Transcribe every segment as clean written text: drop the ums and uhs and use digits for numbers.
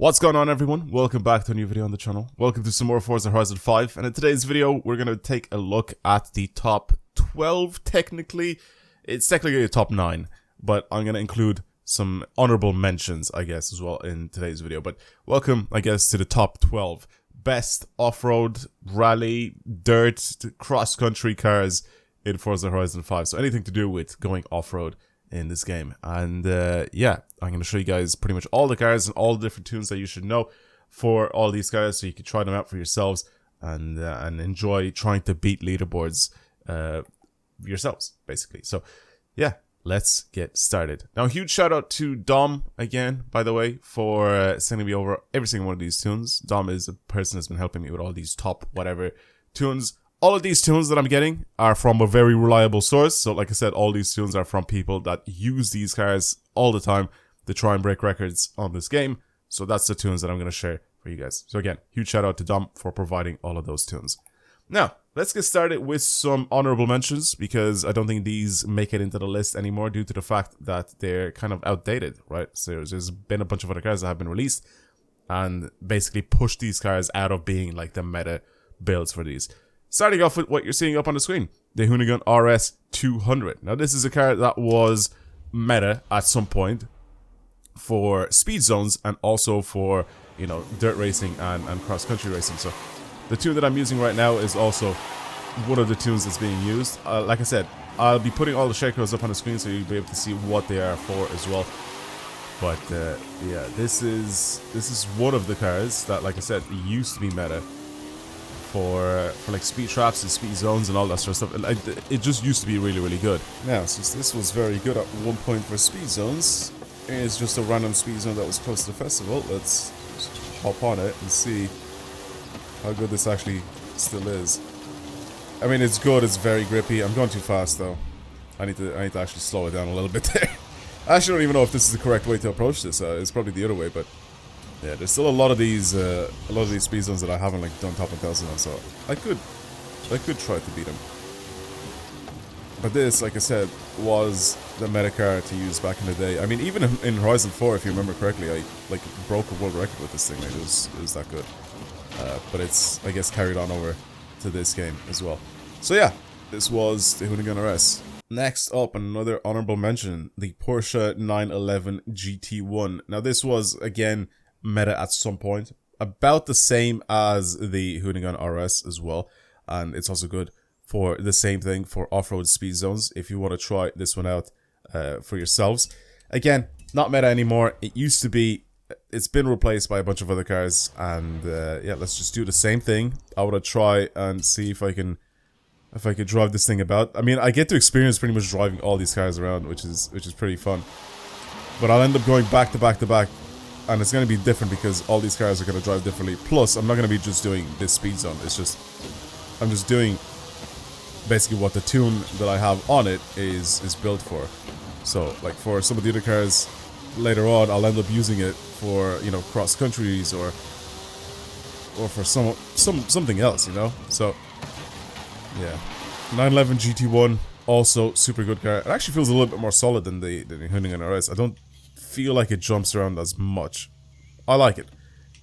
What's going on, everyone? Welcome back to a new video on the channel. Welcome to some more Forza Horizon 5, and in today's video we're going to take a look at the top 12 technically. It's technically a top 9, but I'm going to include some honorable mentions, I guess, as well in today's video. But welcome, I guess, to the top 12 best off-road, rally, dirt, cross-country cars in Forza Horizon 5. So anything to do with going off-road in this game. And yeah, I'm going to show you guys pretty much all the cars and all the different tunes that you should know for all these cars, so you can try them out for yourselves and enjoy trying to beat leaderboards yourselves, basically. So yeah, let's get started. Now, a huge shout out to Dom again, by the way, for sending me over every single one of these tunes. Dom is a person that's been helping me with all these top whatever tunes. All of these tunes that I'm getting are from a very reliable source. So like I said, all these tunes are from people that use these cars all the time to try and break records on this game. So that's the tunes that I'm going to share for you guys. So again, huge shout out to Dom for providing all of those tunes. Now, let's get started with some honorable mentions, because I don't think these make it into the list anymore due to the fact that they're kind of outdated, right? So there's been a bunch of other cars that have been released and basically pushed these cars out of being like the meta builds for these. Starting off with what you're seeing up on the screen, the Hoonigan RS 200. Now, this is a car that was meta at some point for speed zones and also for, you know, dirt racing and cross-country racing. So the tune that I'm using right now is also one of the tunes that's being used. Like I said, I'll be putting all the share codes up on the screen so you'll be able to see what they are for as well. But yeah, this is one of the cars that, like I said, used to be meta for like speed traps and speed zones and all that sort of stuff. It just used to be really, really good. Now, since this was very good at one point for speed zones, it's just a random speed zone that was close to the festival. Let's hop on it and see how good this actually still is. I mean, it's good. It's very grippy. I'm going too fast though. I need to actually slow it down a little bit there. I actually don't even know if this is the correct way to approach this. It's probably the other way, but yeah, there's still a lot of these speed zones that I haven't like done top 1000 on, so I could try to beat them. But this, like I said, was the meta car to use back in the day. I mean, even in Horizon 4, if you remember correctly, I like broke a world record with this thing. Like, it was that good. But it's, I guess, carried on over to this game as well. So yeah, this was the Hoonigan RS. Next up, another honorable mention, the Porsche 911 GT1. Now, this was again meta at some point, about the same as the Hoonigan RS as well, and it's also good for the same thing for off-road speed zones if you want to try this one out for yourselves. Again, not meta anymore. It used to be. It's been replaced by a bunch of other cars, and yeah, let's just do the same thing. I want to try and see if I could drive this thing about. I mean, I get to experience pretty much driving all these cars around, which is pretty fun, but I'll end up going back to back to back. And it's going to be different because all these cars are going to drive differently. Plus, I'm not going to be just doing this speed zone. It's just, I'm just doing basically what the tune that I have on it is built for. So, like for some of the other cars later on, I'll end up using it for, you know, cross countries or for something else, you know. So, yeah, 911 GT1 also super good car. It actually feels a little bit more solid than the Hoonigan RS. I don't feel like it jumps around as much. I like it.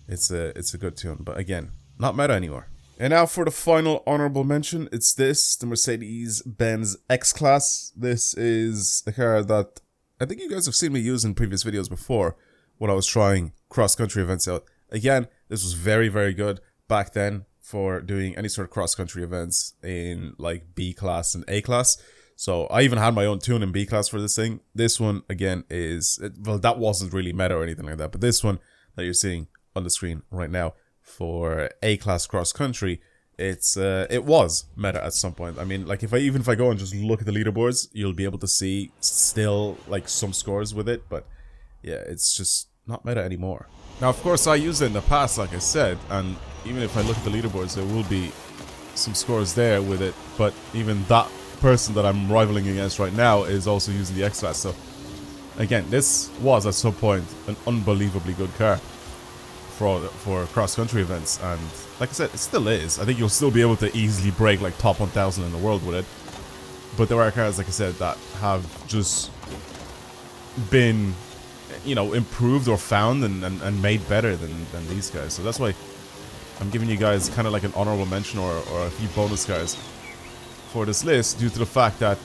It's a good tune, but again, not meta anymore. And now for the final honorable mention, it's this, the Mercedes-Benz XClass. This is a car that I think you guys have seen me use in previous videos before when I was trying cross-country events out. Again, this was very, very good back then for doing any sort of cross-country events in like B class and A class. So I even had my own tune in B class for this thing. This one, again, well, that wasn't really meta or anything like that. But this one that you're seeing on the screen right now for A class cross country, it was meta at some point. I mean, like if I go and just look at the leaderboards, you'll be able to see still like some scores with it. But yeah, it's just not meta anymore. Now, of course, I used it in the past, like I said, and even if I look at the leaderboards, there will be some scores there with it. But even that person that I'm rivaling against right now is also using the XClass. So again, this was at some point an unbelievably good car for cross-country events, and like I said, it still is. I think you'll still be able to easily break like top 1000 in the world with it, but there are cars, like I said, that have just been you know, improved or found and made better than these guys. So that's why I'm giving you guys kind of like an honorable mention or a few bonus cars for this list, due to the fact that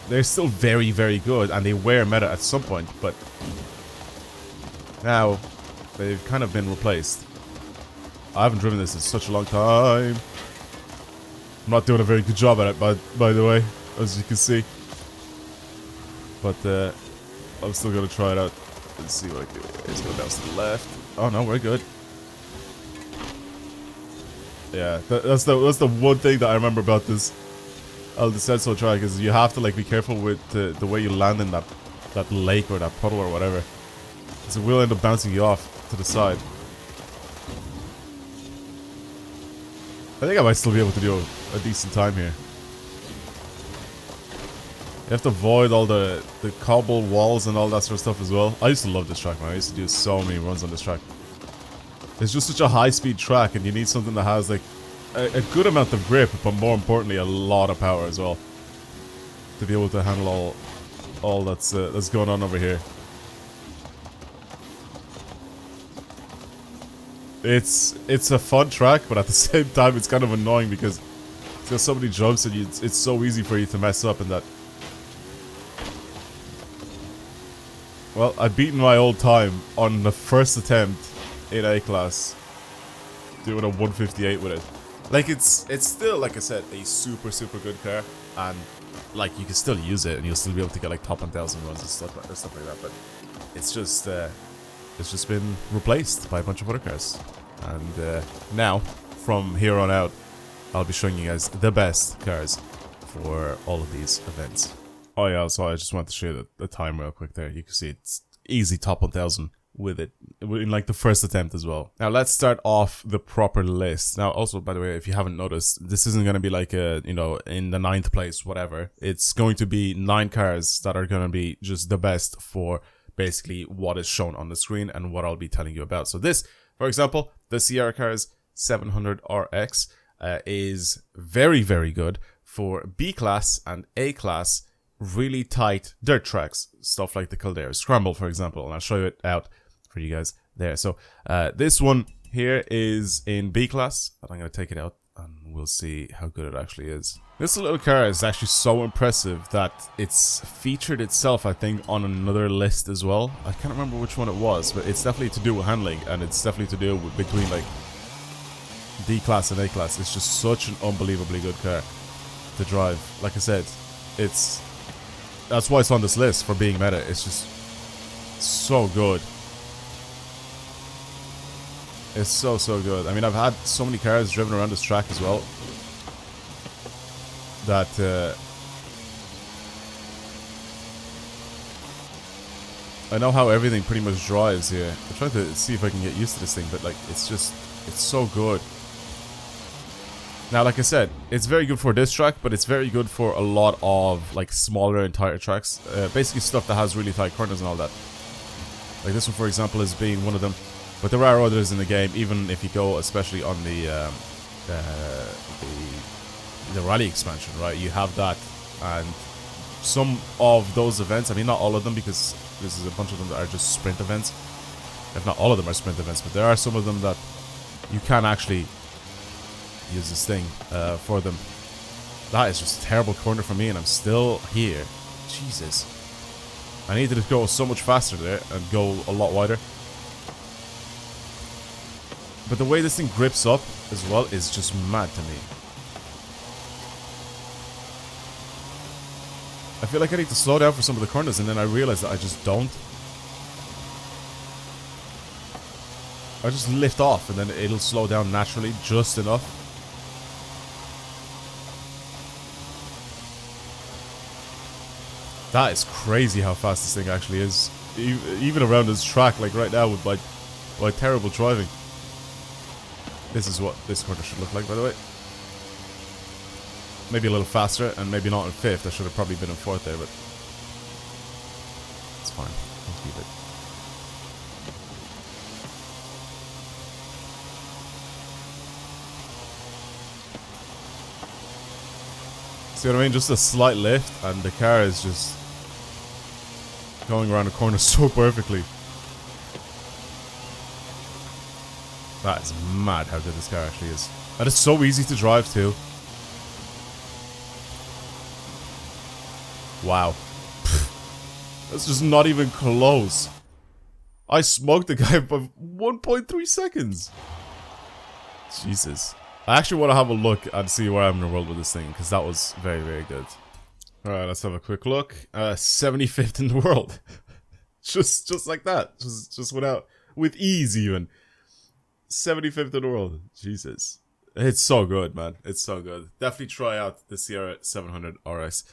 they're still very, very good and they were meta at some point, but now they've kind of been replaced. I haven't driven this in such a long time. I'm not doing a very good job at it, by the way, as you can see. But I'm still gonna try it out. Let's see what I do. Let's go down to the left. Oh no, we're good. Yeah, that's the one thing that I remember about this Descenso track, is you have to like be careful with the way you land in that lake or that puddle or whatever. So it will end up bouncing you off to the side. I think I might still be able to do a decent time here. You have to avoid all the cobble walls and all that sort of stuff as well. I used to love this track, man. I used to do so many runs on this track. It's just such a high-speed track, and you need something that has like a good amount of grip, but more importantly, a lot of power as well, to be able to handle all that's going on over here. It's a fun track, but at the same time, it's kind of annoying because it's got so many jumps, and it's so easy for you to mess up in that. Well, I've beaten my old time on the first attempt in A-Class, doing a 158 with it. Like, it's still, like I said, a super good car, and like you can still use it and you'll still be able to get like top 1000 runs and stuff like that, but it's just been replaced by a bunch of other cars. And now, from here on out, I'll be showing you guys the best cars for all of these events. Oh yeah, so I just want to show you the time real quick there. You can see it's easy top 1000 with it in like the first attempt as well. Now let's start off the proper list. Now also, by the way, if you haven't noticed, this isn't going to be like a, you know, in the 9th place, whatever. It's going to be 9 cars that are going to be just the best for basically what is shown on the screen and what I'll be telling you about. So this, for example, the CRHRA 700RX is very good for B-Class and A-Class really tight dirt tracks, stuff like the Caldera Scramble, for example, and I'll show it out for you guys there. So this one here is in B-Class, and I'm going to take it out and we'll see how good it actually is. This little car is actually so impressive that it's featured itself, I think, on another list as well. I can't remember which one it was, but it's definitely to do with handling, and it's definitely to do with between like D-Class and A-Class. It's just such an unbelievably good car to drive. Like I said, that's why it's on this list, for being meta. It's just so good. It's so good. I mean, I've had so many cars driven around this track as well that I know how everything pretty much drives here. I'm trying to see if I can get used to this thing, but like it's so good. Now, like I said, it's very good for this track, but it's very good for a lot of like smaller and tighter tracks. Basically stuff that has really tight corners and all that. Like this one, for example, is being one of them. But there are others in the game, even if you go especially on the rally expansion, right? You have that, and some of those events, I mean not all of them, because this is a bunch of them that are just sprint events. If not all of them are sprint events, but there are some of them that you can actually use this thing for them. That is just a terrible corner for me, and I'm still here. Jesus. I needed to go so much faster there and go a lot wider. But the way this thing grips up as well is just mad to me. I feel like I need to slow down for some of the corners, and then I realize that I just don't. I just lift off, and then it'll slow down naturally just enough. That is crazy how fast this thing actually is. Even around this track, like right now with my terrible driving. This is what this corner should look like, by the way. Maybe a little faster, and maybe not in 5th. I should have probably been in 4th there, but it's fine. I'll keep it. See what I mean? Just a slight lift, and the car is just Going around the corner so perfectly. That is mad how good this car actually is. And it's so easy to drive too. Wow. That's just not even close. I smoked the guy by 1.3 seconds. Jesus. I actually want to have a look and see where I'm in the world with this thing, because that was very, very good. Alright, let's have a quick look. 75th in the world. just like that. Just with ease even. 75th in the world. Jesus. It's so good, man. It's so good. Definitely try out the CRHRA 700RS.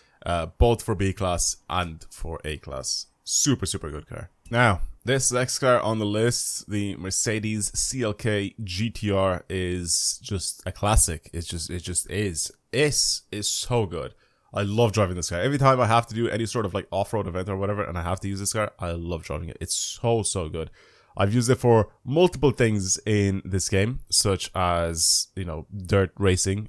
Both for B class and for A class. Super, super good car. Now, this next car on the list, the Mercedes CLK GTR, is just a classic. It just is. This is so good. I love driving this car. Every time I have to do any sort of like off-road event or whatever and I have to use this car, I love driving it. It's so good. I've used it for multiple things in this game, such as, you know, dirt racing,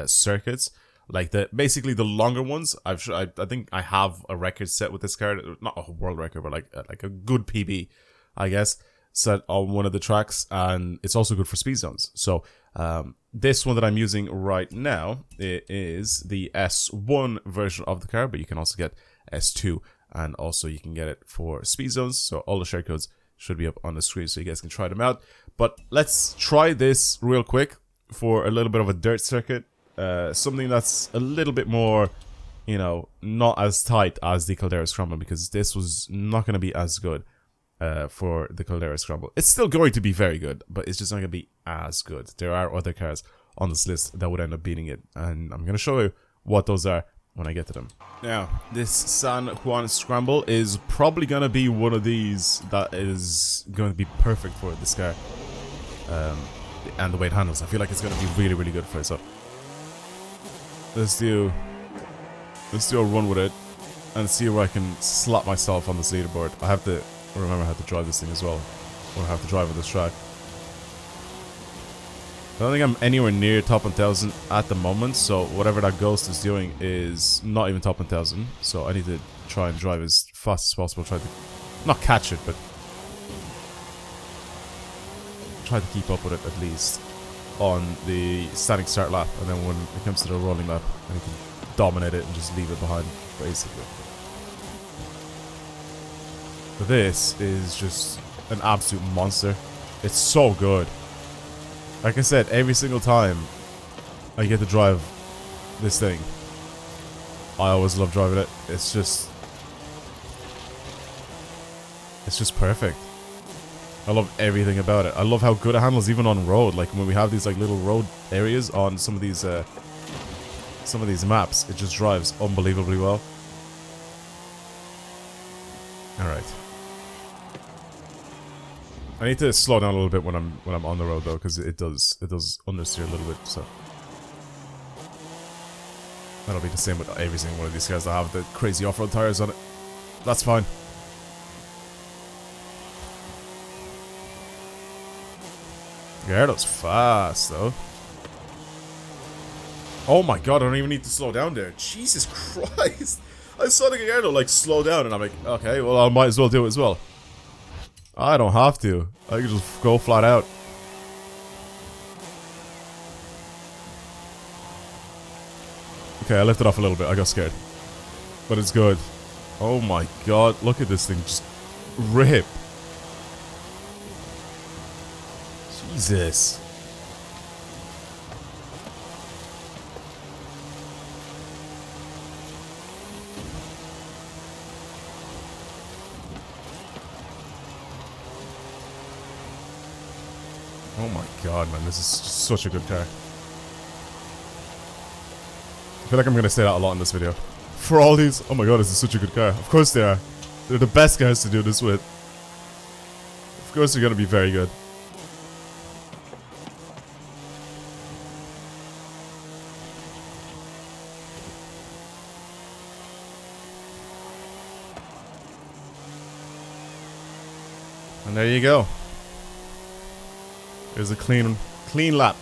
circuits. Like basically the longer ones. I think I have a record set with this car, not a world record, but like a good PB, I guess, set on one of the tracks, and it's also good for speed zones. So this one that I'm using right now, it is the S1 version of the car, but you can also get S2, and also you can get it for speed zones. So all the share codes should be up on the screen, so you guys can try them out. But let's try this real quick for a little bit of a dirt circuit. Something that's a little bit more, you know, not as tight as the Caldera Scramble, because this was not going to be as good for the Caldera Scramble. It's still going to be very good, but it's just not going to be as good. There are other cars on this list that would end up beating it, and I'm going to show you what those are when I get to them. Now, this San Juan Scramble is probably going to be one of these that is going to be perfect for this car. And the way it handles. I feel like it's going to be really, really good for it. So let's do a run with it and see where I can slap myself on this leaderboard. I have to remember how to drive this thing as well, or how to drive on this track. I don't think I'm anywhere near top 1000 at the moment, so whatever that ghost is doing is not even top 1000. So I need to try and drive as fast as possible, try to not catch it, but try to keep up with it at least on the standing start lap, and then when it comes to the rolling lap, then you can dominate it and just leave it behind, basically. But this is just an absolute monster. It's so good. Like I said, every single time I get to drive this thing, I always love driving it. It's just perfect. I love everything about it. I love how good it handles even on road. Like when we have these like little road areas on some of these maps, it just drives unbelievably well. All right. I need to slow down a little bit when I'm on the road though, because it does understeer a little bit. So that'll be the same with every single one of these cars that have the crazy off-road tires on it. That's fine. Gallardo's fast, though. Oh my god, I don't even need to slow down there. Jesus Christ. I saw the Gallardo, like, slow down, and I'm like, okay, well, I might as well do it as well. I don't have to. I can just go flat out. Okay, I lifted off a little bit. I got scared. But it's good. Oh my god, look at this thing. Just rip. Jesus. Oh my god, man, this is such a good car. I feel like I'm gonna say that a lot in this video. For all these, oh my god, this is such a good car. Of course they are. They're the best cars to do this with. Of course they're gonna be very good. And there you go. There's a clean lap.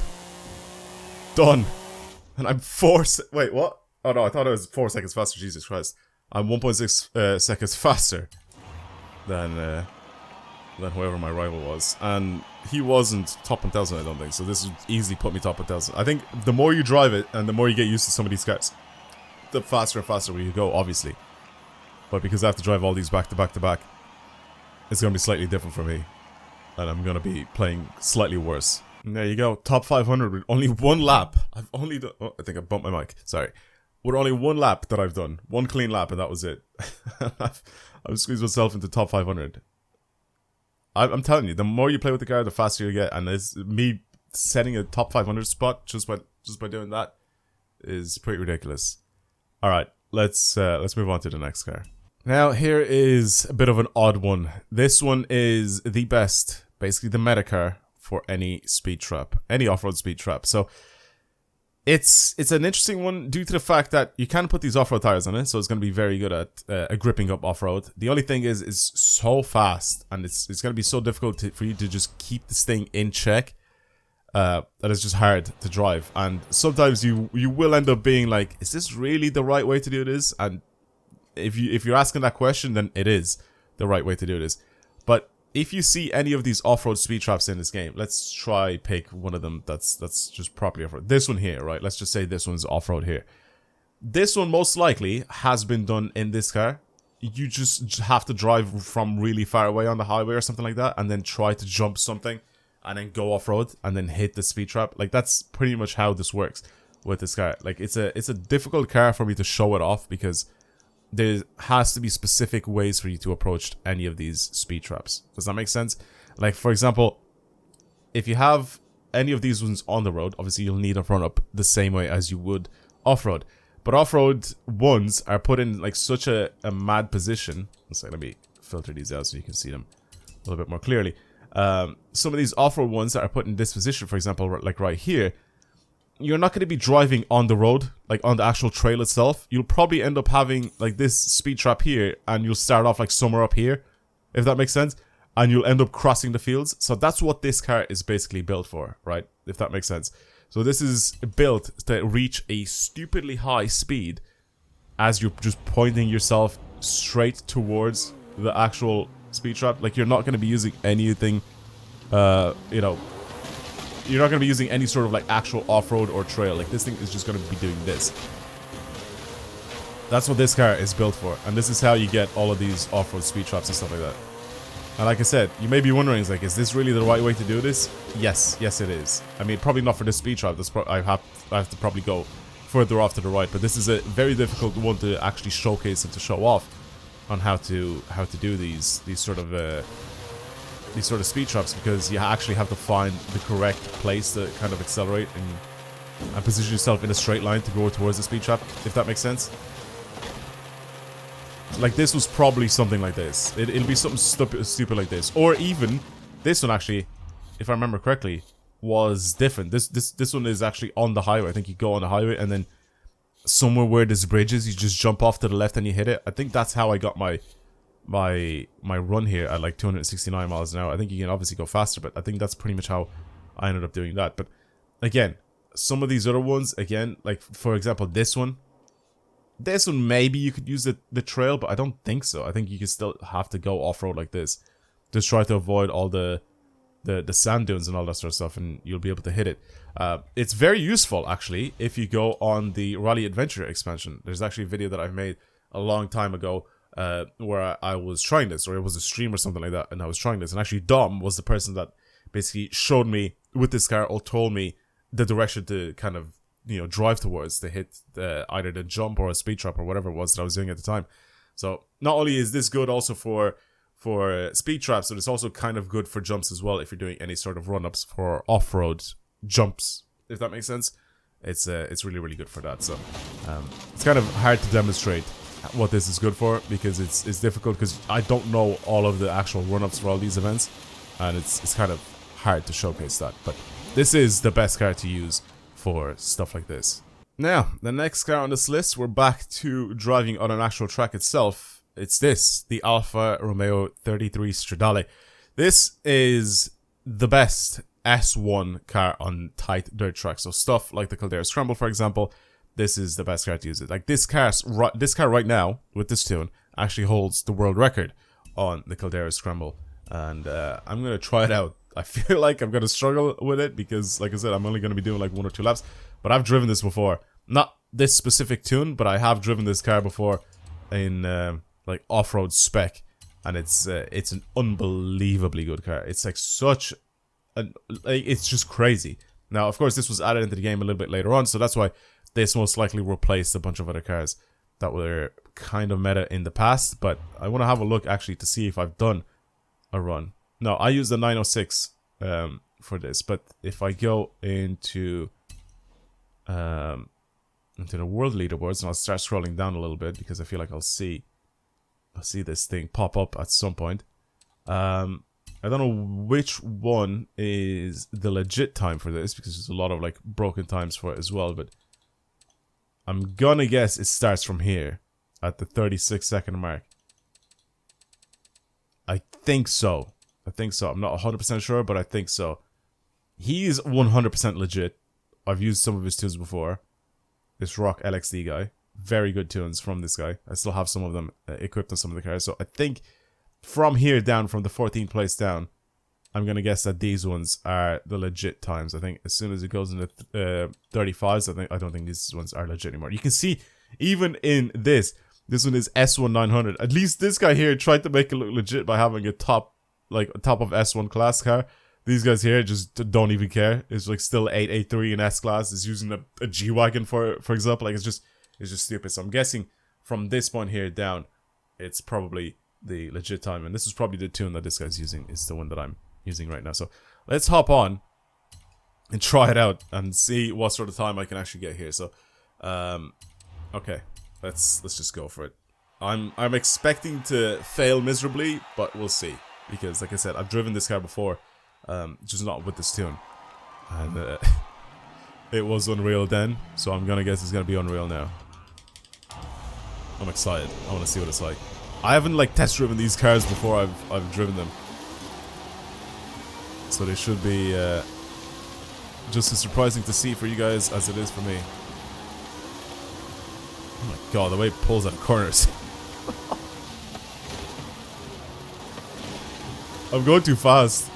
Done. And I'm wait, what? Oh no, I thought it was 4 seconds faster. Jesus Christ. I'm 1.6 seconds faster than whoever my rival was, and he wasn't top 1,000, I don't think. So this would easily put me top 1,000. I think the more you drive it and the more you get used to some of these cars, the faster and faster you go, obviously. But because I have to drive all these back to back to back, it's gonna be slightly different for me, and I'm gonna be playing slightly worse. And there you go, top 500 with only one lap. I've only done. Oh, I think I bumped my mic. Sorry. With only one lap that I've done, one clean lap, and that was it. I've squeezed myself into top 500. I'm telling you, the more you play with the car, the faster you get, and it's me setting a top 500 spot just by doing that is pretty ridiculous. All right, let's move on to the next car. Now here is a bit of an odd one. This one is the best, basically the meta car for any speed trap, any off-road speed trap. So it's an interesting one due to the fact that you can put these off-road tires on it, so it's going to be very good at gripping up off-road. The only thing is it's so fast, and it's going to be so difficult for you to just keep this thing in check that it's just hard to drive. And sometimes you will end up being like, is this really the right way to do this? And if you're asking that question, then it is the right way to do this. But if you see any of these off-road speed traps in this game, let's try pick one of them that's just properly off-road. This one here, right? Let's just say this one's off-road here. This one most likely has been done in this car. You just have to drive from really far away on the highway or something like that, and then try to jump something, and then go off-road, and then hit the speed trap. Like, that's pretty much how this works with this car. Like, it's a difficult car for me to show it off, because there has to be specific ways for you to approach any of these speed traps. Does that make sense? Like, for example, if you have any of these ones on the road, obviously you'll need a run up the same way as you would off-road. But off-road ones are put in like such a mad position. Let's say, let me filter these out so you can see them a little bit more clearly. Some of these off-road ones that are put in this position, for example, like right here, you're not going to be driving on the road, like on the actual trail itself. You'll probably end up having like this speed trap here, and you'll start off like somewhere up here, if that makes sense, and you'll end up crossing the fields. So that's what this car is basically built for, right? If that makes sense. So this is built to reach a stupidly high speed as you're just pointing yourself straight towards the actual speed trap. Like, you're not going to be using anything, you know, you're not going to be using any sort of like actual off-road or trail. Like, this thing is just going to be doing this. That's what this car is built for, and this is how you get all of these off-road speed traps and stuff like that. And like I said, you may be wondering, like, is this really the right way to do this? Yes, yes it is. I mean, probably not for this speed trap. I have to probably go further off to the right, but this is a very difficult one to actually showcase and to show off on how to do these sort of speed traps, because you actually have to find the correct place to kind of accelerate and position yourself in a straight line to go towards the speed trap, if that makes sense. Like, this was probably something like this. It'll be something stupid like this, or even this one, actually, if I remember correctly, was different. This one is actually on the highway. I think you go on the highway, and then somewhere where there's bridges, you just jump off to the left and you hit it. I think that's how I got my run here at like 269 miles an hour. I think you can obviously go faster, but I think that's pretty much how I ended up doing that. But again, some of these other ones, again, like for example, this one maybe you could use the trail, but I don't think so. I think you could still have to go off-road like this. Just try to avoid all the sand dunes and all that sort of stuff, and you'll be able to hit it. It's very useful, actually, if you go on the Rally Adventure expansion. There's actually a video that I've made a long time ago where I was trying this, or it was a stream or something like that, and I was trying this. And actually Dom was the person that basically showed me with this car, or told me the direction to kind of, you know, drive towards to hit either the jump or a speed trap or whatever it was that I was doing at the time. So not only is this good also for speed traps, but it's also kind of good for jumps as well if you're doing any sort of run-ups for off-road jumps, if that makes sense. It's really, really good for that. So it's kind of hard to demonstrate what this is good for, because it's difficult, because I don't know all of the actual run-ups for all these events, and it's kind of hard to showcase that. But this is the best car to use for stuff like this. Now, the next car on this list, we're back to driving on an actual track itself. It's this, the Alfa Romeo 33 Stradali. This is the best S1 car on tight dirt tracks. So stuff like the Caldera Scramble, for example, this is the best car to use it. Like, this car right now, with this tune, actually holds the world record on the Caldera Scramble, and I'm gonna try it out. I feel like I'm gonna struggle with it because, like I said, I'm only gonna be doing like 1 or 2 laps. But I've driven this before, not this specific tune, but I have driven this car before in like off-road spec, and it's an unbelievably good car. It's like such an, like, it's just crazy. Now, of course, this was added into the game a little bit later on, so that's why this most likely replaced a bunch of other cars that were kind of meta in the past. But I want to have a look actually to see if I've done a run. No, I use the 906 for this, but if I go into the world leaderboards, and I'll start scrolling down a little bit because I feel like I'll see this thing pop up at some point. I don't know which one is the legit time for this because there's a lot of like broken times for it as well, but I'm gonna guess it starts from here at the 36-second mark. I think so. I'm not 100% sure, but I think so. He's 100% legit. I've used some of his tunes before. This Rock LXD guy. Very good tunes from this guy. I still have some of them equipped on some of the cars. So I think from here down, from the 14th place down, I'm going to guess that these ones are the legit times. I think as soon as it goes into 35s, I don't think these ones are legit anymore. You can see, even in this one is S1 900. At least this guy here tried to make it look legit by having a top of S1 class car. These guys here just don't even care. It's like still 883 in S class. It's using a G-Wagon for example. Like it's just stupid. So I'm guessing from this point here down, it's probably the legit time. And this is probably the tune that this guy's using. It's the one that I'm using right now. So let's hop on and try it out and see what sort of time I can actually get here. So okay, let's just go for it. I'm expecting to fail miserably, but we'll see. Because, like I said, I've driven this car before, just not with this tune. And it was unreal then, so I'm gonna guess it's gonna be unreal now. I'm excited. I want to see what it's like. I haven't like test driven these cars before I've driven them, so they should be just as surprising to see for you guys as it is for me. Oh my god, the way it pulls out of corners. I'm going too fast.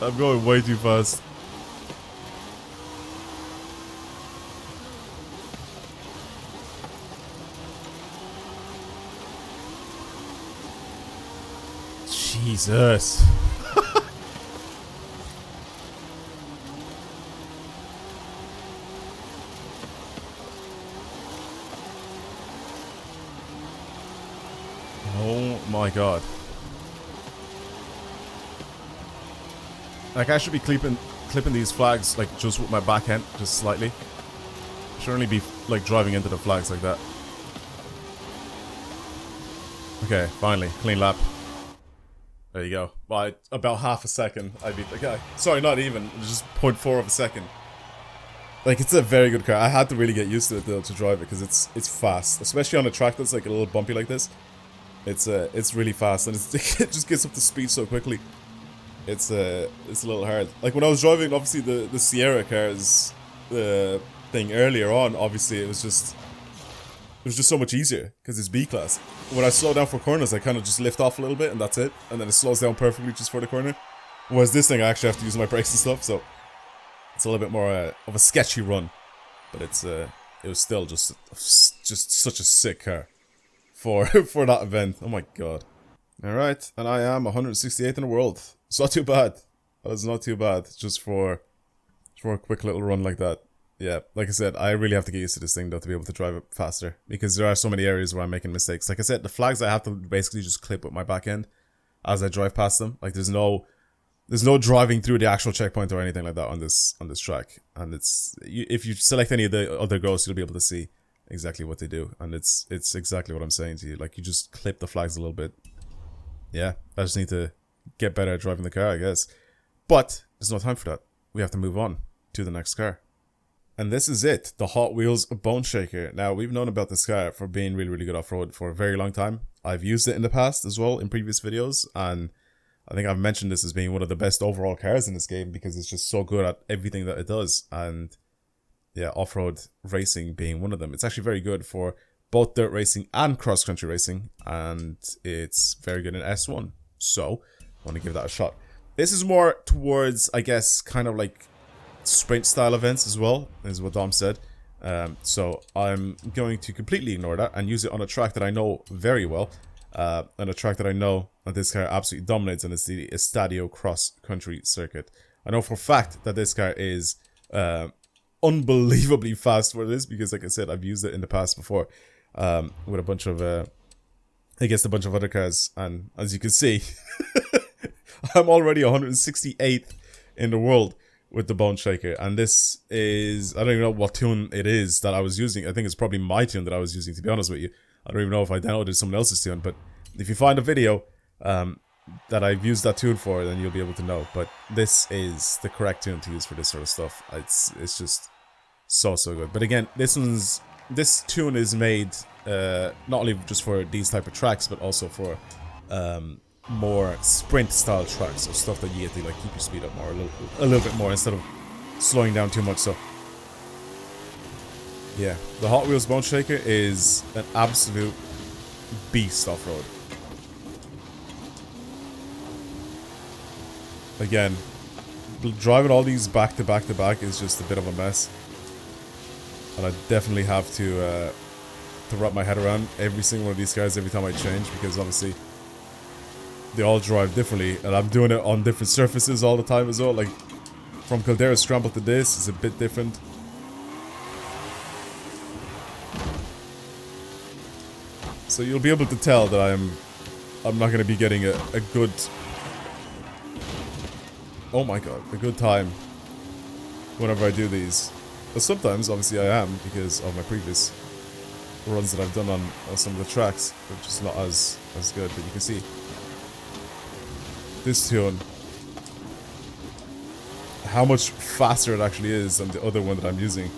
I'm going way too fast. Jesus. Oh my god. Like I should be clipping these flags like just with my back end, just slightly. I should only be like driving into the flags like that. Okay, finally, clean lap. There you go. By about half a second, I beat the guy. Sorry, not even. Just 0.4 of a second. Like it's a very good car. I had to really get used to it though to drive it because it's fast, especially on a track that's like a little bumpy like this. It's really fast and it just gets up to speed so quickly. It's a little hard. Like when I was driving, obviously the CRHRA cars, the thing earlier on, obviously it was just so much easier because it's B class. When I slow down for corners, I kind of just lift off a little bit and that's it, and then it slows down perfectly just for the corner. Whereas this thing, I actually have to use my brakes and stuff, so it's a little bit more of a sketchy run. But it was still just such a sick car for that event. Oh my god. All right, and I am 168th in the world. It's not too bad. That was not too bad. Just for a quick little run like that. Yeah, like I said, I really have to get used to this thing though to be able to drive it faster because there are so many areas where I'm making mistakes. Like I said, the flags I have to basically just clip with my back end as I drive past them. Like there's no driving through the actual checkpoint or anything like that on this track. And if you select any of the other ghosts, you'll be able to see exactly what they do. And it's exactly what I'm saying to you. Like you just clip the flags a little bit. Yeah, I just need to get better at driving the car, I guess. But there's no time for that. We have to move on to the next car. And this is it, the Hot Wheels Bone Shaker. Now, we've known about this car for being really, really good off-road for a very long time. I've used it in the past as well in previous videos, and I think I've mentioned this as being one of the best overall cars in this game because it's just so good at everything that it does. And yeah, off-road racing being one of them. It's actually very good for both dirt racing and cross-country racing, and it's very good in S1. So, I want to give that a shot. This is more towards, I guess, kind of like sprint-style events as well, is what Dom said. So, I'm going to completely ignore that and use it on a track that I know very well. And a track that I know that this car absolutely dominates, and it's the Estadio cross-country circuit. I know for a fact that this car is unbelievably fast for this, because like I said, I've used it in the past before with a bunch of I guess a bunch of other cars, and as you can see I'm already 168th in the world with the Bone Shaker, and this is, I don't even know what tune it is that I was using. I think it's probably my tune that I was using, to be honest with you. I don't even know if I downloaded someone else's tune, but if you find a video that I've used that tune for, then you'll be able to know. But this is the correct tune to use for this sort of stuff. It's just so good. But again, this tune is made not only just for these type of tracks, but also for more sprint style tracks, so stuff that you get to like keep your speed up more, a little bit more, instead of slowing down too much. So yeah, the Hot Wheels Bone Shaker is an absolute beast off-road. Again, driving all these back to back to back is just a bit of a mess, and I definitely have to wrap my head around every single one of these cars every time I change, because obviously they all drive differently, and I'm doing it on different surfaces all the time as well. Like from Caldera Scramble to this is a bit different. So you'll be able to tell that I'm not going to be getting a good, oh my god, a good time whenever I do these. But sometimes, obviously, I am, because of my previous runs that I've done on some of the tracks, which is not as good. But you can see this tune, how much faster it actually is than the other one that I'm using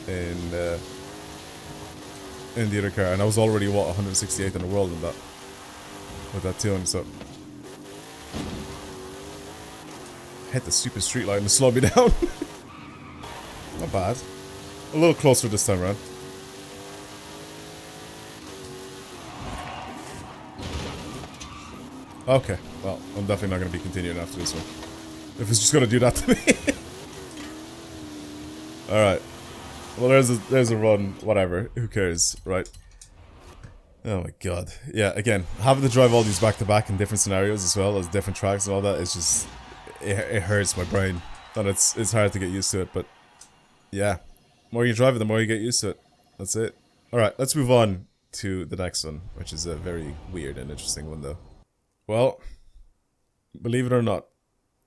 in the other car, and I was already, what, 168th in the world in that, with that tune. So hit the stupid street light and slow me down. Not bad. A little closer this time around. Okay, well, I'm definitely not going to be continuing after this one, if it's just going to do that to me. Alright. Well, there's a run, whatever, who cares, right? Oh my god. Yeah, again, having to drive all these back-to-back in different scenarios as well as different tracks and all that, it's just, it hurts my brain, and it's hard to get used to it. But yeah, the more you drive it, the more you get used to it. That's it. Alright, let's move on to the next one, which is a very weird and interesting one though. Well, believe it or not,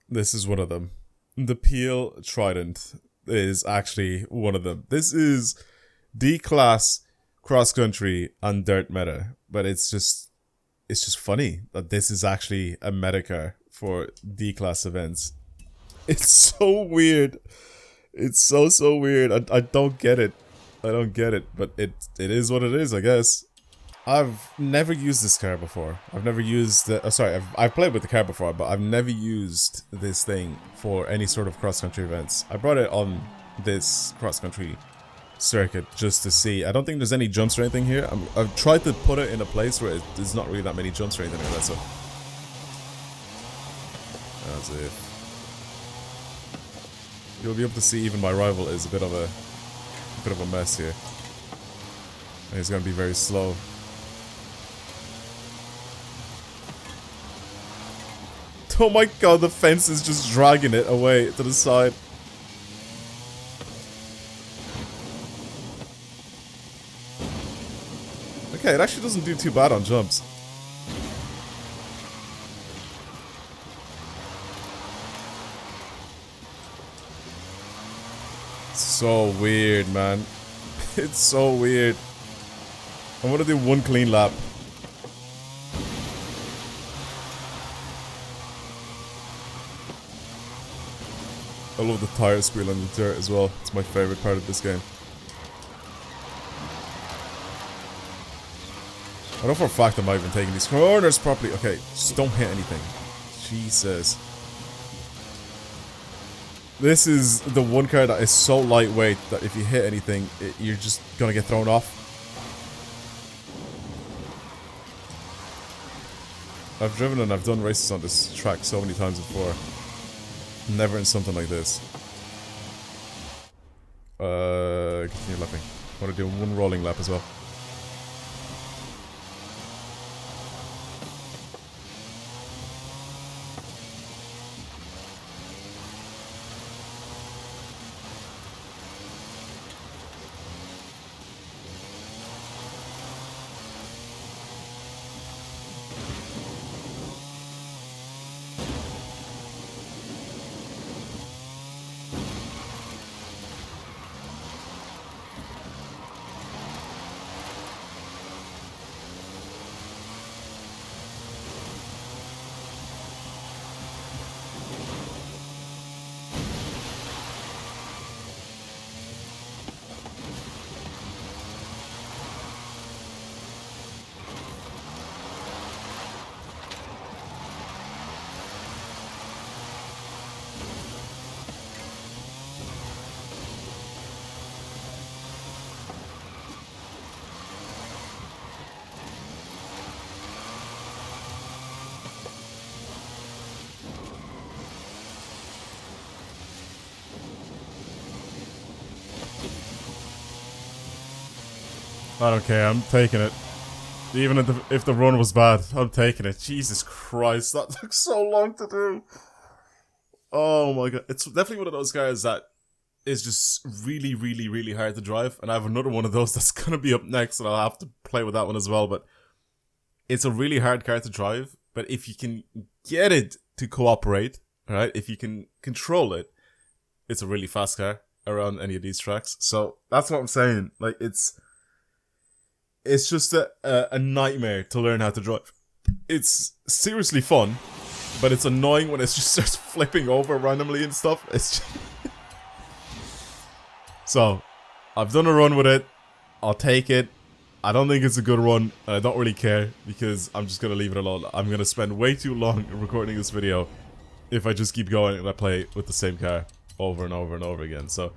this is one of them. The Peele Trident is actually one of them. This is D-Class cross-country and dirt meta, but it's just funny that this is actually a meta car for D-Class events. It's so weird. It's so weird. I don't get it. I don't get it, but it is what it is, I guess. I've never used this car before. I've never used the, I've played with the car before, but I've never used this thing for any sort of cross-country events. I brought it on this cross-country circuit just to see. I don't think there's any jumps or anything here. I've tried to put it in a place where there's not really that many jumps or anything like that, so that's it. You'll be able to see even my rival is a bit of a mess here. And he's gonna be very slow. Oh my god, the fence is just dragging it away to the side. Okay, it actually doesn't do too bad on jumps. So weird, man. It's so weird. I want to do one clean lap. I love the tire squeal on the dirt as well. It's my favorite part of this game. I know for a fact I'm not even taking these corners properly. Okay, just don't hit anything. Jesus. This is the one car that is so lightweight that if you hit anything, you're just gonna get thrown off. I've driven and I've done races on this track so many times before. Never in something like this. Continue lapping. I want to do one rolling lap as well. I don't care, I'm taking it. Even if the run was bad, I'm taking it. Jesus Christ, that took so long to do. Oh my god. It's definitely one of those cars that is just really, really, really hard to drive. And I have another one of those that's going to be up next, and I'll have to play with that one as well. But it's a really hard car to drive. But if you can get it to cooperate, right? If you can control it, it's a really fast car around any of these tracks. So that's what I'm saying. Like, it's just a nightmare to learn how to drive. It's seriously fun, but it's annoying when it just starts flipping over randomly and stuff. It's just so, I've done a run with it. I'll take it. I don't think it's a good run. I don't really care because I'm just going to leave it alone. I'm going to spend way too long recording this video if I just keep going and I play with the same car over and over and over again. So,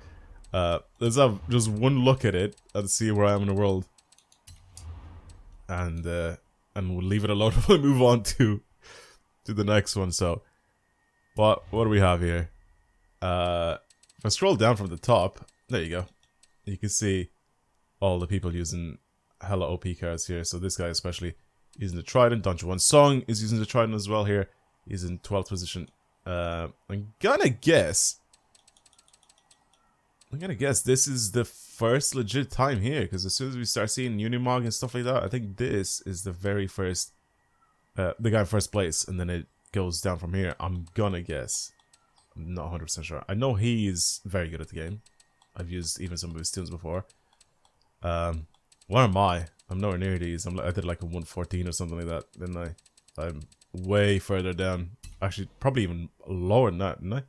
let's have just one look at it and see where I am in the world. And we'll leave it alone. We'll move on to the next one. So, what do we have here? If I scroll down from the top, there you go. You can see all the people using hella OP cars here. So this guy especially using the Trident. Don't You Want Song is using the Trident as well here. He's in 12th position. I'm gonna guess this is the first legit time here, because as soon as we start seeing Unimog and stuff like that, I think this is the very first, the guy in first place, and then it goes down from here. I'm gonna guess. I'm not 100% sure. I know he is very good at the game. I've used even some of his tunes before. Where am I? I'm nowhere near these. I did like a 114 or something like that, didn't I? I'm way further down. Actually, probably even lower than that, didn't I?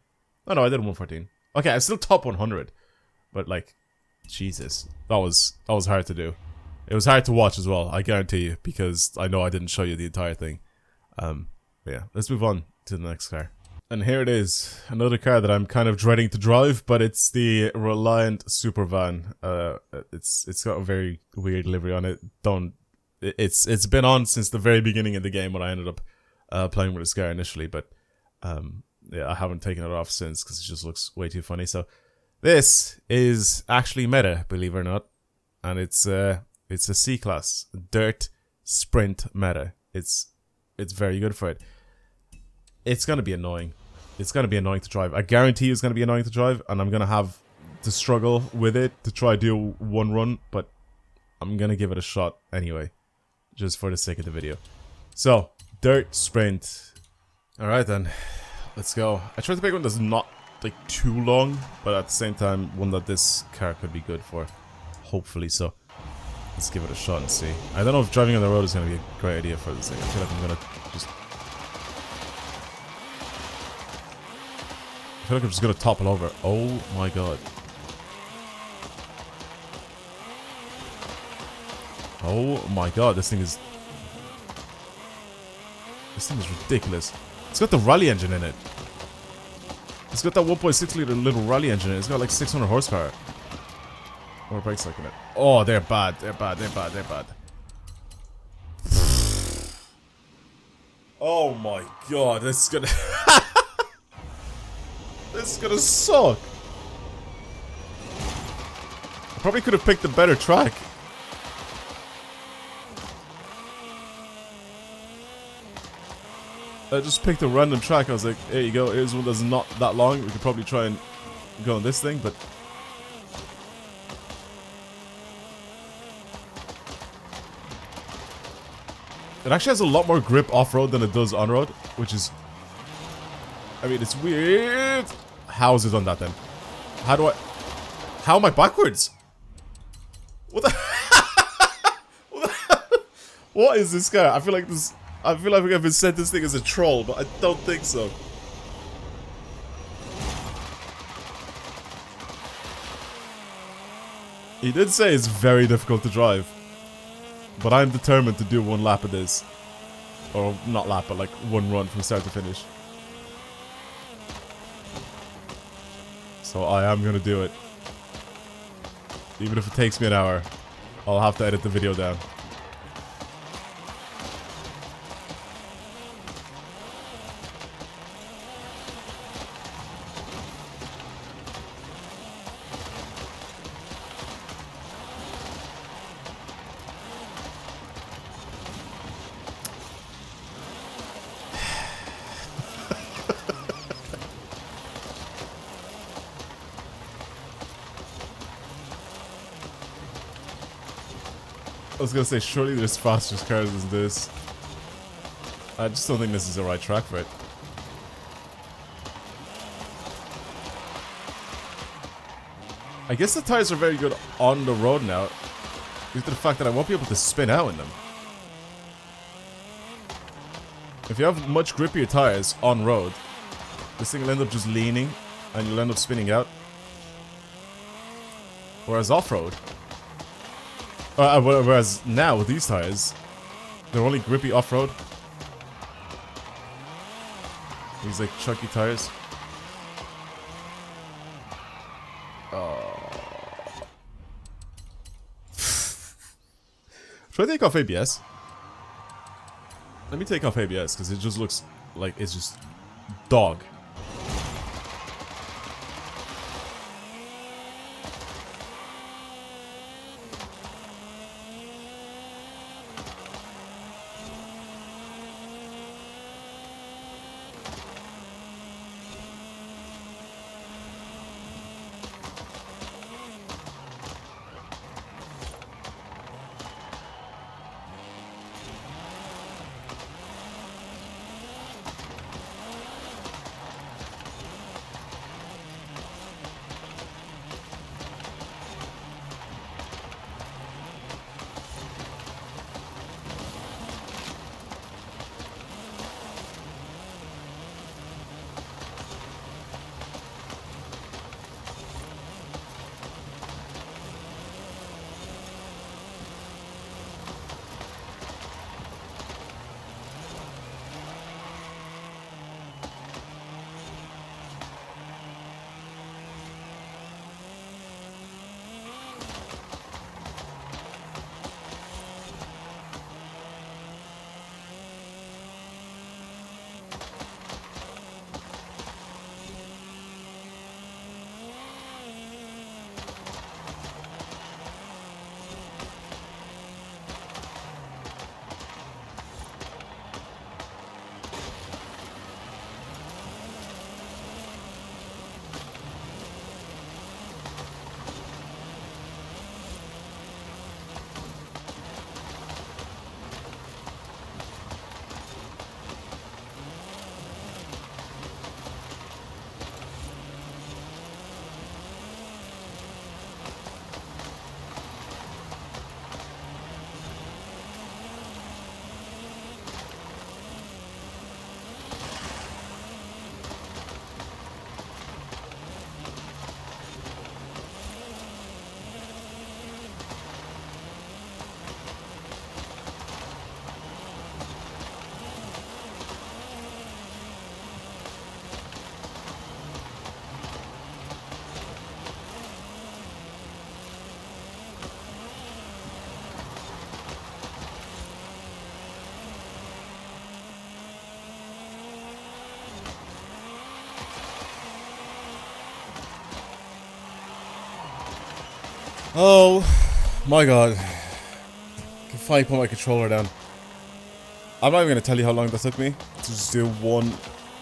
Oh no, I did a 114. Okay, I'm still top 100. But like, Jesus, that was hard to do. It was hard to watch as well, I guarantee you, because I know I didn't show you the entire thing. Yeah, let's move on to the next car. And here it is, another car that I'm kind of dreading to drive, but it's the Reliant Super van. It's got a very weird livery on it. It's been on since the very beginning of the game when I ended up playing with this car initially, but yeah, I haven't taken it off since because it just looks way too funny. So this is actually meta, believe it or not, and it's a C-Class dirt sprint meta. It's very good for it. It's gonna be annoying. It's gonna be annoying to drive. I guarantee it's gonna be annoying to drive, and I'm gonna have to struggle with it to try do one run, but I'm gonna give it a shot anyway, just for the sake of the video. So, dirt sprint. Alright then, let's go. I tried to pick one that's not like too long, but at the same time one that this car could be good for, hopefully. So let's give it a shot and see. I don't know if driving on the road is gonna be a great idea for this thing. I feel like I'm just gonna topple over. Oh my god. Oh my god, this thing is ridiculous. It's got the rally engine in it. It's got that 1.6 liter little rally engine in it. It's got like 600 horsepower. Or brakes like in it. Oh, they're bad. They're bad. Oh my god, this is gonna... this is gonna suck. I probably could have picked a better track. I just picked a random track. I was like, there you go, here's one that's not that long. We could probably try and go on this thing, but... it actually has a lot more grip off-road than it does on-road, which is... I mean, it's weird. How is it on that then? How do I... how am I backwards? What the... what is this guy? I feel like this... I feel like I've been sent this thing as a troll, but I don't think so. He did say it's very difficult to drive. But I'm determined to do one lap of this. Or not lap, but like one run from start to finish. So I am gonna do it. Even if it takes me an hour, I'll have to edit the video down. I was gonna say, surely there's faster cars than this. I just don't think this is the right track for it. I guess the tires are very good on the road now, due to the fact that I won't be able to spin out in them. If you have much grippier tires on road, this thing will end up just leaning, and you'll end up spinning out. Whereas off-road... whereas now, with these tires, they're only grippy off-road. These, like, chunky tires. Should I take off ABS? Let me take off ABS, because it just looks like it's just dog. Oh my god. I can finally put my controller down. I'm not even going to tell you how long that took me to just do one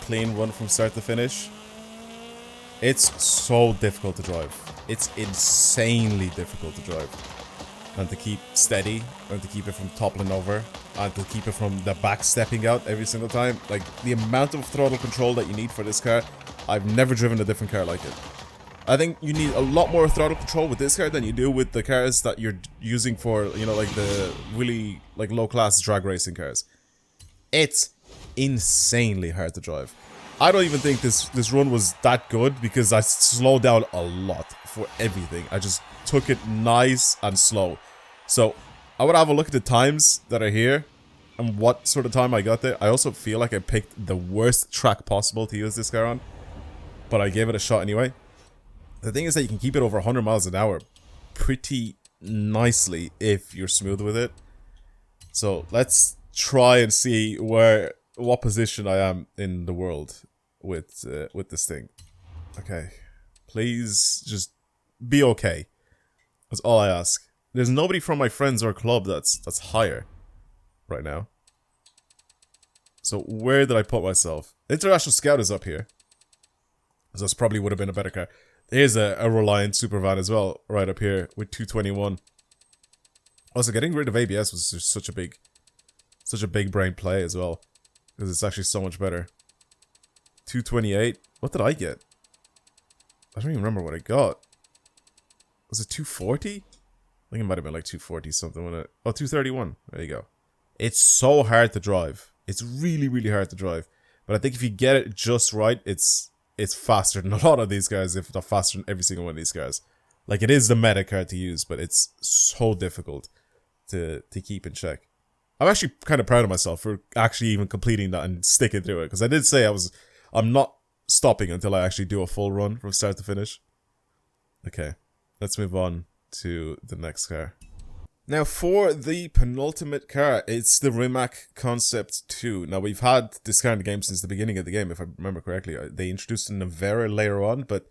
clean run from start to finish. It's so difficult to drive. It's insanely difficult to drive. And to keep steady, and to keep it from toppling over, and to keep it from the back stepping out every single time. Like, the amount of throttle control that you need for this car, I've never driven a different car like it. I think you need a lot more throttle control with this car than you do with the cars that you're using for, you know, like the really, like, low-class drag racing cars. It's insanely hard to drive. I don't even think this run was that good because I slowed down a lot for everything. I just took it nice and slow. So I would have a look at the times that are here and what sort of time I got there. I also feel like I picked the worst track possible to use this car on, but I gave it a shot anyway. The thing is that you can keep it over 100 miles an hour pretty nicely if you're smooth with it. So let's try and see what position I am in the world with this thing. Okay, please just be okay. That's all I ask. There's nobody from my friends or club that's higher right now. So where did I put myself? International Scout is up here. So this probably would have been a better car. There's a Reliant Super van as well, right up here with 221. Also, getting rid of ABS was just such a big brain play as well, because it's actually so much better. 228. What did I get? I don't even remember what I got. Was it 240? I think it might have been like 240 something, wasn't it? Oh, 231. There you go. It's so hard to drive. It's really, really hard to drive. But I think if you get it just right, it's faster than a lot of these guys, if not faster than every single one of these guys. Like, it is the meta car to use, but it's so difficult to keep in check. I'm actually kind of proud of myself for actually even completing that and sticking through it, because I did say I'm not stopping until I actually do a full run from start to finish. Okay, let's move on to the next car. Now, for the penultimate car, it's the RAC Concept 2. Now, we've had this car in the game since the beginning of the game, if I remember correctly. They introduced a Navera later on, but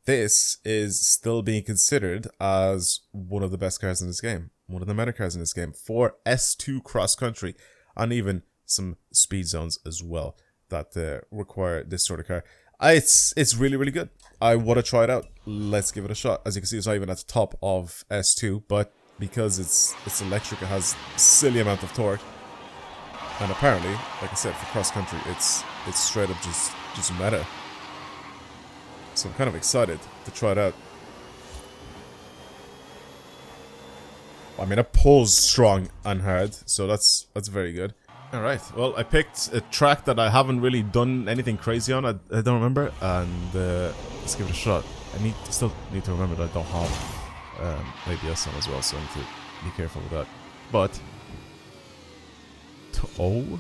this is still being considered as one of the best cars in this game. One of the meta cars in this game for S2 cross-country, and even some speed zones as well that require this sort of car. It's really, really good. I want to try it out. Let's give it a shot. As you can see, it's not even at the top of S2, but because it's electric, it has a silly amount of torque. And apparently, like I said, for cross-country, it's straight up just meta. So I'm kind of excited to try it out. I mean, it pulls strong and hard, so that's very good. Alright, well, I picked a track that I haven't really done anything crazy on, I don't remember, and let's give it a shot. I still need to remember that I don't have ABS on as well, so I need to be careful with that. But, oh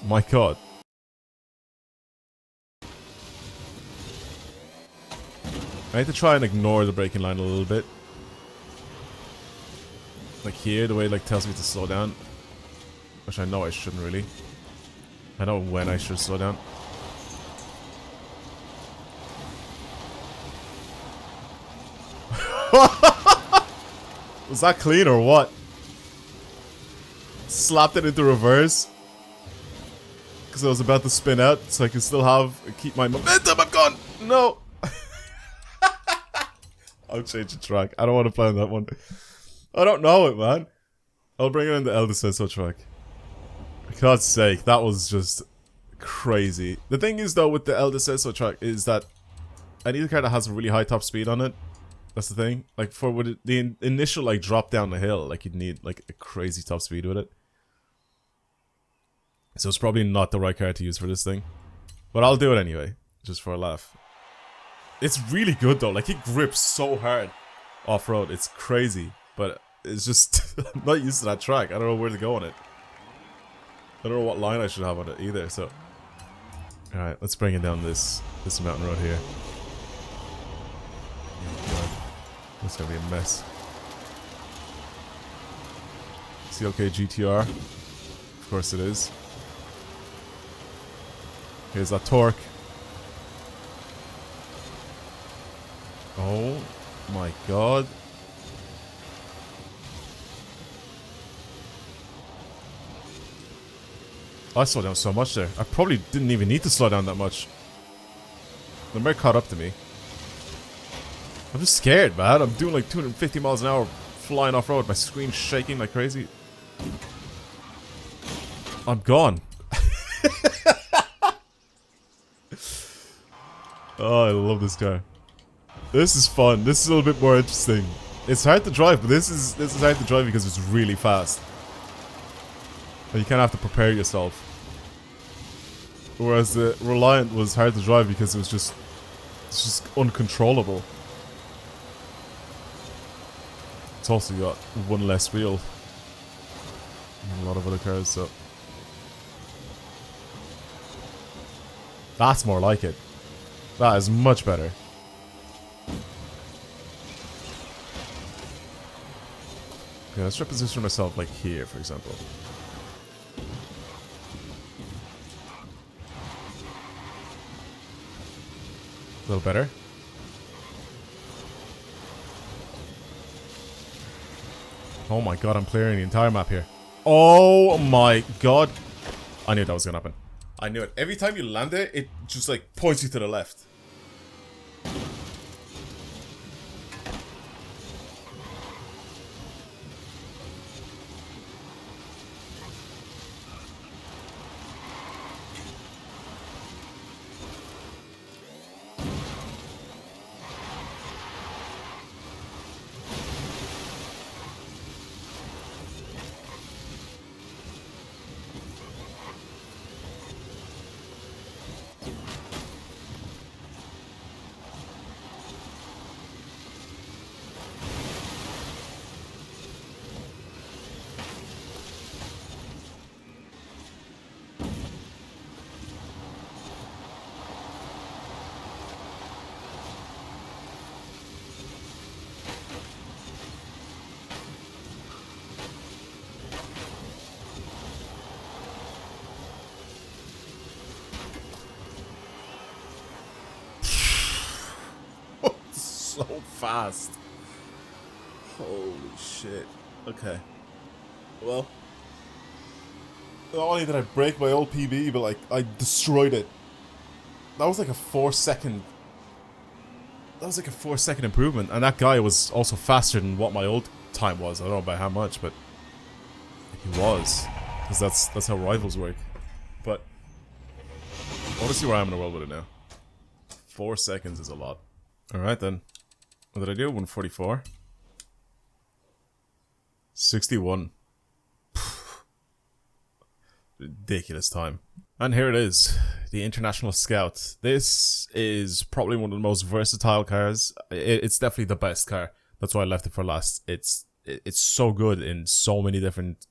my god. I need to try and ignore the braking line a little bit. Like here, the way it like tells me to slow down. Which I know I shouldn't really. I know when I should slow down. Was that clean or what? Slapped it into reverse. Because I was about to spin out, so I can still keep my momentum. I'm gone! No! I'll change the track. I don't want to play on that one. I don't know it, man. I'll bring it in the El Descenso track. For God's sake, that was just crazy. The thing is, though, with the El Descenso track is that I need a car that has a really high top speed on it. That's the thing. Like, for the initial, like, drop down the hill, like, you'd need, like, a crazy top speed with it. So it's probably not the right car to use for this thing. But I'll do it anyway, just for a laugh. It's really good, though. Like, it grips so hard off-road. It's crazy. But it's just, I'm not used to that track. I don't know where to go on it. I don't know what line I should have on it either, so. Alright, let's bring it down this mountain road here. Oh god. This is gonna be a mess. CLK GTR. Of course it is. Here's that torque. Oh my god. I slowed down so much there. I probably didn't even need to slow down that much. The mare caught up to me. I'm just scared, man. I'm doing like 250 miles an hour flying off-road. My screen's shaking like crazy. I'm gone. Oh, I love this car. This is fun. This is a little bit more interesting. It's hard to drive, but this is hard to drive because it's really fast. And you kind of have to prepare yourself. Whereas the Reliant was hard to drive because it's just uncontrollable. It's also got one less wheel than a lot of other cars, so that's more like it. That is much better. Okay, let's try to position myself like here, for example. A little better. Oh my god, I'm clearing the entire map here. Oh my god. I knew that was gonna happen. I knew it. Every time you land it, it just like points you to the left. So fast. Holy shit. Okay. Well, not only did I break my old PB, but like I destroyed it. That was like a 4-second. That was like a 4-second improvement, and that guy was also faster than what my old time was. I don't know by how much, but he was, because that's how rivals work. But I want to see where I am in the world with it now. 4 seconds is a lot. All right then. What did I do? 144. 61. Ridiculous time. And here it is. The International Scout. This is probably one of the most versatile cars. It's definitely the best car. That's why I left it for last. It's so good in so many different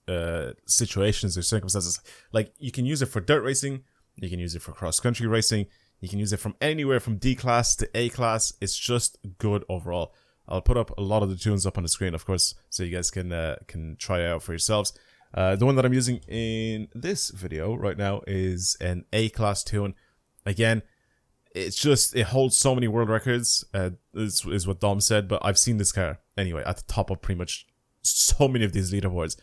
situations or circumstances. Like, you can use it for dirt racing. You can use it for cross-country racing. You can use it from anywhere from D class to A class. It's just good overall. I'll put up a lot of the tunes up on the screen, of course, so you guys can try it out for yourselves. The one that I'm using in this video right now is an A class tune. Again, it's just, it holds so many world records. Is what Dom said, but I've seen this car anyway at the top of pretty much so many of these leaderboards,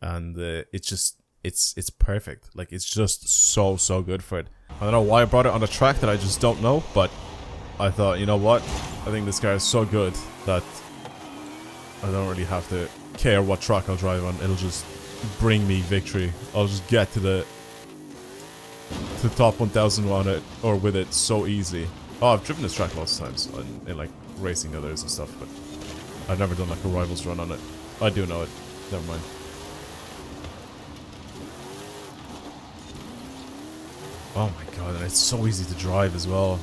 and it's perfect. Like, it's just so good for it. I don't know why I brought it on a track that I just don't know, but I thought, you know what? I think this car is so good that I don't really have to care what track I'll drive on. It'll just bring me victory. I'll just get to the top 1000 on it, or with it, so easy. Oh, I've driven this track lots of times in like racing others and stuff, but I've never done like a rivals run on it. I do know it. Never mind. Oh my god, and it's so easy to drive as well.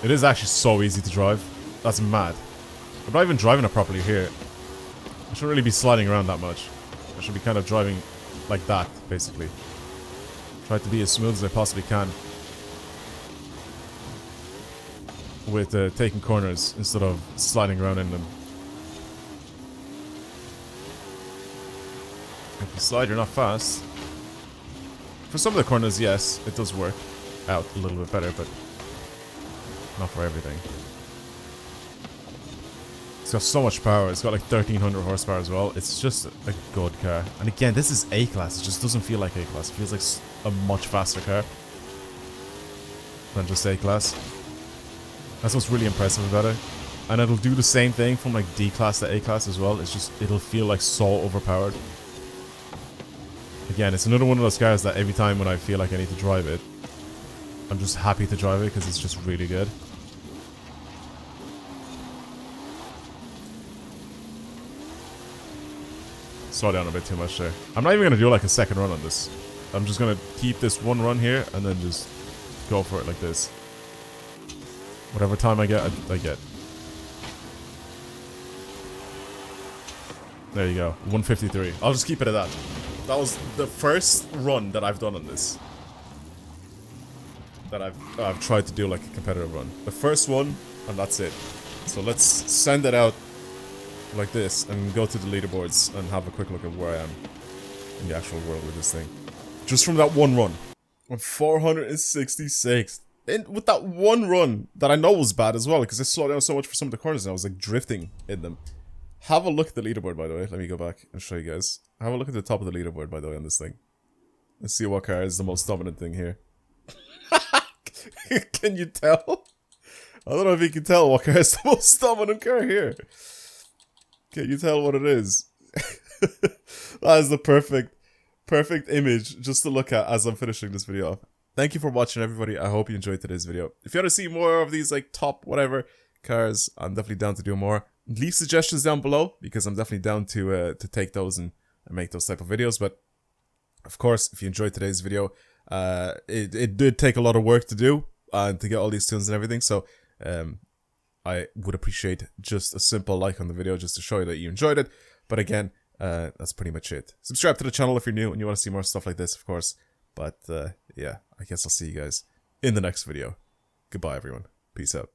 It is actually so easy to drive. That's mad. I'm not even driving it properly here. I shouldn't really be sliding around that much. I should be kind of driving like that, basically. Try to be as smooth as I possibly can with taking corners instead of sliding around in them. If you slide, you're not fast. For some of the corners, yes, it does work out a little bit better, but not for everything. It's got so much power. It's got like 1300 horsepower as well. It's just a good car. And again, this is A-Class. It just doesn't feel like A-Class. It feels like a much faster car than just A-Class. That's what's really impressive about it. And it'll do the same thing from like D-Class to A-Class as well. It's just, it'll feel like so overpowered. Again, it's another one of those cars that every time when I feel like I need to drive it, I'm just happy to drive it because it's just really good. Slow down a bit too much there. I'm not even going to do like a second run on this. I'm just going to keep this one run here and then just go for it like this. Whatever time I get, I get. There you go, 153. I'll just keep it at that. That was the first run that I've done on this. That I've tried to do like a competitive run. The first one, and that's it. So let's send it out like this and go to the leaderboards and have a quick look at where I am in the actual world with this thing. Just from that one run. I'm 466. And with that one run that I know was bad as well, because I slowed down so much for some of the corners and I was like drifting in them. Have a look at the leaderboard, by the way. Let me go back and show you guys. Have a look at the top of the leaderboard, by the way, on this thing. Let's see what car is the most dominant thing here. Can you tell? I don't know if you can tell what car is the most dominant car here. Can you tell what it is? That is the perfect image just to look at as I'm finishing this video off. Thank you for watching, everybody. I hope you enjoyed today's video. If you want to see more of these like top whatever cars, I'm definitely down to do more. Leave suggestions down below because I'm definitely down to take those and make those type of videos. But of course, if you enjoyed today's video, it did take a lot of work to do to get all these tunes and everything. So I would appreciate just a simple like on the video just to show you that you enjoyed it. But again, that's pretty much it. Subscribe to the channel if you're new and you want to see more stuff like this, of course. But yeah, I guess I'll see you guys in the next video. Goodbye, everyone. Peace out.